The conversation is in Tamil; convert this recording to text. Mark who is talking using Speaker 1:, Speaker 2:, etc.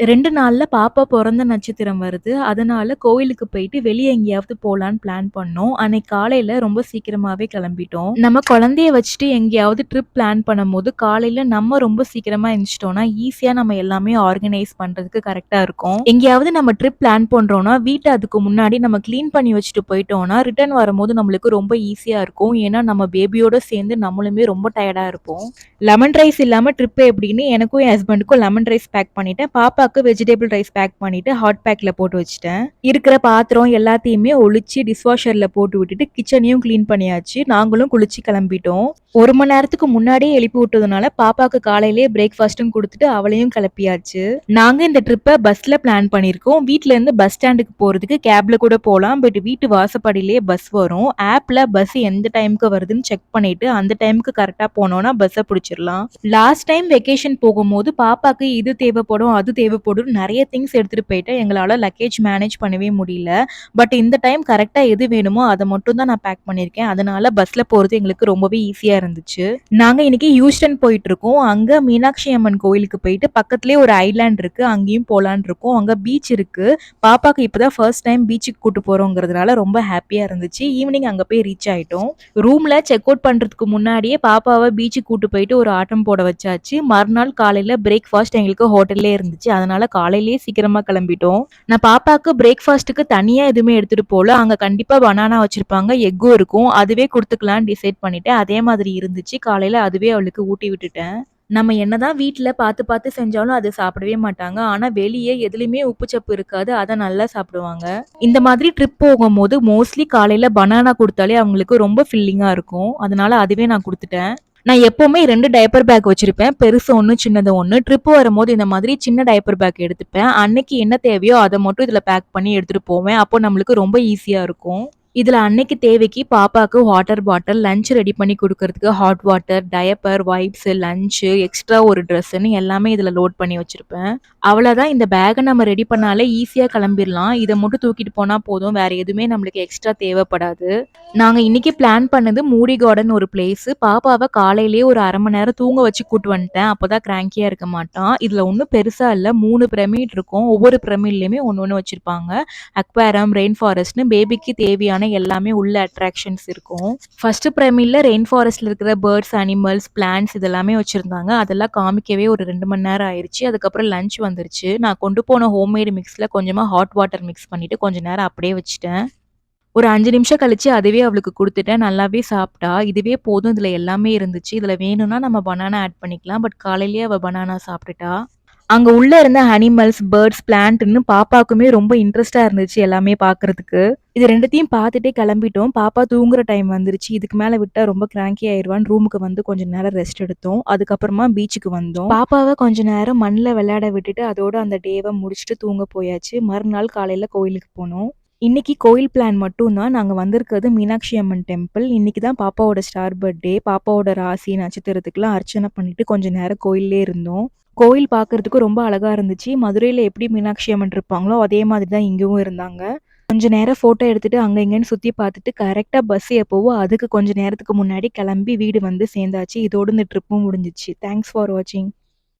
Speaker 1: 2 நாள்ல பாப்பா பொறந்த நட்சத்திரம் வருது. அதனால கோயிலுக்கு போயிட்டு வெளிய எங்கேயாவது போலான்னு பிளான் பண்ணோம். அன்னைக்கு காலையில ரொம்ப சீக்கிரமாவே கிளம்பிட்டோம். நம்ம குழந்தைய வச்சுட்டு எங்கேயாவது ட்ரிப் பிளான் பண்ணும்போது, காலையில நம்ம ரொம்ப சீக்கிரமா எந்திரிச்சிட்டோம்னா, ஈஸியா நம்ம எல்லாமே ஆர்கனைஸ் பண்றதுக்கு கரெக்ட்டா இருக்கும். எங்கேயாவது நம்ம ட்ரிப் பிளான் பண்றோம்னா, வீட்ட அதுக்கு முன்னாடி நம்ம கிளீன் பண்ணி வச்சுட்டு போயிட்டோம்னா, ரிட்டர்ன் வரும்போது நம்மளுக்கு ரொம்ப ஈஸியா இருக்கும். ஏன்னா, நம்ம பேபியோட சேர்ந்து நம்மளுமே ரொம்ப டயர்டா இருப்போம். லெமன் ரைஸ் இல்லாம ட்ரிப் எப்படின்னு எனக்கும் என் ஹஸ்பண்டுக்கும் லெமன் ரைஸ் பேக் பண்ணிட்டேன். பாப்பாக்கு வெஜிடபிள் ரைஸ் பேக் பண்ணிட்டு ஹாட் பேக்ல போட்டு வச்சுட்டேன். இருக்கிற பாத்திரம் எல்லாத்தையுமே ஒளிச்சு டிஷ்வாஷர்ல போட்டு விட்டுட்டு கிச்சனையும் கிளீன் பண்ணியாச்சு. நாங்களும் குளிச்சு கிளம்பிட்டோம். 1 மணி நேரத்துக்கு முன்னாடியே எழுப்பி விட்டதுனால பாப்பாக்கு காலையிலேயே பிரேக்ஃபாஸ்ட்டும் குடுத்துட்டு அவளையும் கிளப்பியாச்சு. நாங்க இந்த ட்ரிப்ப பஸ்ல பிளான் பண்ணியிருக்கோம். வீட்ல இருந்து பஸ் ஸ்டாண்டுக்கு போறதுக்கு கேப்ல கூட போலாம். பட் வீட்டு வாசப்படியிலேயே பஸ் வரும். ஆப்ல பஸ் எந்த டைம்க்கு வருதுன்னு செக் பண்ணிட்டு அந்த டைம்க்கு கரெக்ட்டா போனோம்னா பஸ்ஸ புடிச்சிடலாம். லாஸ்ட் டைம் வெக்கேஷன் போகும்போது பாப்பாக்கு இது தேவைப்படும், அது தேவைப்படும் நெறைய திங்ஸ் எடுத்துட்டு போயிட்டேன். எங்களால லக்கேஜ் மேனேஜ் பண்ணவே முடியல. பட் இந்த டைம் கரெக்ட்டா எது வேணுமோ அத மட்டும் தான் நான் பேக் பண்ணியிருக்கேன். அதனால பஸ்ல போறது எங்களுக்கு ரொம்பவே ஈஸியா இருந்துச்சு. நாங்க இன்னைக்கு ஹியூஸ்டன் போயிட்டு இருக்கோம். அங்க மீனாட்சி அம்மன் கோயிலுக்கு போயிட்டு பக்கத்திலேயே ஒரு ஐலேண்ட் இருக்கு. அங்கேயும் போலான்னு இருக்கோம். அங்க பீச் இருக்கு. பாப்பாக்கு இப்பதான் ஃபர்ஸ்ட் டைம் பீச்சுக்கு கூட்டு போறோங்கிறதுனால ரொம்ப ஹாப்பியா இருந்துச்சு. ஈவினிங் அங்க போய் ரீச் ஆயிட்டோம். ரூம்ல செக் அவுட் பண்றதுக்கு முன்னாடியே பாப்பாவ பீச்சுக்கு கூட்டு போயிட்டு ஒரு ஆட்டம் போட வச்சாச்சு. மறுநாள் காலையில பிரேக்ஃபாஸ்ட் எங்களுக்கு ஹோட்டல்லே இருந்துச்சு. அதனால காலையிலேயே சீக்கிரமா கிளம்பிட்டோம். நான் பாப்பாக்கு பிரேக்ஃபாஸ்ட்டுக்கு தனியா எதுவுமே எடுத்துட்டு போல. அங்க கண்டிப்பா பனானா வச்சிருப்பாங்க. எக்கும் இருக்கும். அதுவே குடுத்துக்கலாம்னு டிசைட் பண்ணிட்டேன். அதே மாதிரி இருந்துச்சு. காலையில அதுவே அவளுக்கு ஊட்டி விட்டுட்டேன். நம்ம என்னதான் வீட்ல பார்த்து பார்த்து செஞ்சாலும் அது சாப்பிடவே மாட்டாங்க. ஆனா வெளிய எதுலயுமே உப்பு சப்பு இருக்காது. அத நல்லா சாப்பிடுவாங்க. இந்த மாதிரி ட்ரிப் போகும்போது மோஸ்ட்லி காலையில பனானா குடுத்தாலே அவங்களுக்கு ரொம்ப ஃபில்லிங்கா இருக்கும். அதனால அதுவே நான் குடுத்துட்டேன். நான் எப்பவுமே 2 டயப்பர் பேக் வச்சிருப்பேன். பெருசு 1, சின்னது 1. ட்ரிப் வரும்போது இந்த மாதிரி சின்ன டயப்பர் பேக் எடுத்துப்பேன். அன்னைக்கு என்ன தேவையோ அத மட்டும் இதுல பேக் பண்ணி எடுத்துட்டு போவேன். அப்போ நம்மளுக்கு ரொம்ப ஈஸியா இருக்கும். இதுல அன்னைக்கு தேவைக்கு பாப்பாக்கு வாட்டர் பாட்டில், லஞ்ச் ரெடி பண்ணி குடுக்கறதுக்கு hot water, diaper, wipes, lunch, extra ஒரு ட்ரெஸ்ன்னு எல்லாமே இதுல லோட் பண்ணி வச்சிருப்பேன். அவ்வளவுதான். இந்த பேக்க நம்ம ரெடி பண்ணாலே ஈஸியா கிளம்பிடலாம். இத மட்டும் தூக்கிட்டு போனா போதும். வேற எதுவுமே நம்மளுக்கு எக்ஸ்ட்ரா தேவைப்படாது. நாங்க இன்னைக்கு பிளான் பண்ணது மூடி கார்டன் ஒரு பிளேஸ். பாப்பாவ காலையிலேயே ஒரு 1/2 மணி நேரம் தூங்க வச்சு கூட்டு வந்துட்டேன். அப்பதான் கிராங்கியா இருக்க மாட்டான். இதுல ஒண்ணும் பெருசா இல்ல. 3 பிரமிட் இருக்கும். ஒவ்வொரு பிரமிட்லயுமே ஒண்ணு ஒண்ணு வச்சிருப்பாங்க. அக்வாரம், ரெயின் ஃபாரஸ்ட்னு பேபிக்கு தேவையான எல்லாமே உள்ள அட்ராக்ஷன்ஸ் இருக்கும். ஃபர்ஸ்ட் பிரமிட்ல ரெயின் ஃபாரஸ்ட்ல இருக்கிற பேர்ட்ஸ், அனிமல்ஸ், பிளான்ட்ஸ் இதெல்லாமே வச்சிருந்தாங்க. அதெல்லாம் காமிக்கவே ஒரு 2 மணி நேரம் ஆயிருச்சு. அதுக்கப்புறம் லஞ்ச் வந்துருச்சு. நான் கொண்டு போன ஹோம்மேட் மிக்ஸ்ல கொஞ்சமா ஹாட் வாட்டர் மிக்ஸ் பண்ணிட்டு கொஞ்ச நேரம் அப்படியே வச்சுட்டேன். ஒரு 5 நிமிஷம் கழிச்சு அதுவே அவளுக்கு குடுத்துட்டேன். நல்லாவே சாப்பிட்டா. இதுவே போதும். இதுல எல்லாமே இருந்துச்சு. இதுல வேணும்னா நம்ம பனானா ஆட் பண்ணிக்கலாம். பட் காலையிலேயே அவ பனானா சாப்பிட்டுட்டா. அங்க உள்ள இருந்த அனிமல்ஸ், பேர்ட்ஸ், பிளான்ட்ன்னு பாப்பாக்குமே ரொம்ப இன்ட்ரெஸ்ட்டா இருந்துச்சு எல்லாமே பார்க்கறதுக்கு. இது 2த்தையும் பார்த்துட்டே கிளம்பிட்டோம். பாப்பா தூங்குற டைம் வந்துருச்சு. இதுக்கு மேல விட்டா ரொம்ப கிராங்கி ஆயிருவான்னு ரூமுக்கு வந்து கொஞ்ச நேரம் ரெஸ்ட் எடுத்தோம். அதுக்கப்புறமா பீச்சுக்கு வந்தோம். பாப்பாவ கொஞ்ச நேரம் மண்ல விளையாட விட்டுட்டு அதோட அந்த டேவ முடிச்சுட்டு தூங்க போயாச்சு. மறுநாள் காலையில கோயிலுக்கு போனோம். இன்னைக்கு கோயில் பிளான் மட்டும் தான். நாங்க வந்திருக்கிறது மீனாட்சி அம்மன் டெம்பிள். இன்னைக்கு தான் பாப்பாவோட ஸ்டார் பர்த்டே. பாப்பாவோட ராசி, நட்சத்திரத்துக்குலாம் அர்ச்சனை பண்ணிட்டு கொஞ்ச நேரம் கோயில்லயே இருந்தோம். கோயில் பார்க்கறதுக்கு ரொம்ப அழகா இருந்துச்சு. மதுரையில எப்படி மீனாட்சி அம்மன் இருப்பாங்களோ, அதே மாதிரி தான் இங்கவும் இருந்தாங்க. கொஞ்ச நேரம் ஃபோட்டோ எடுத்துட்டு அங்க இங்கன்னு சுத்தி பார்த்துட்டு கரெக்ட்டா பஸ் எப்பவோ அதுக்கு கொஞ்ச நேரத்துக்கு முன்னாடி கிளம்பி வீடு வந்து சேர்ந்தாச்சு. இதோட இந்த ட்ரிப்பும் முடிஞ்சுச்சு. தேங்க்ஸ் ஃபார் வாட்சிங்.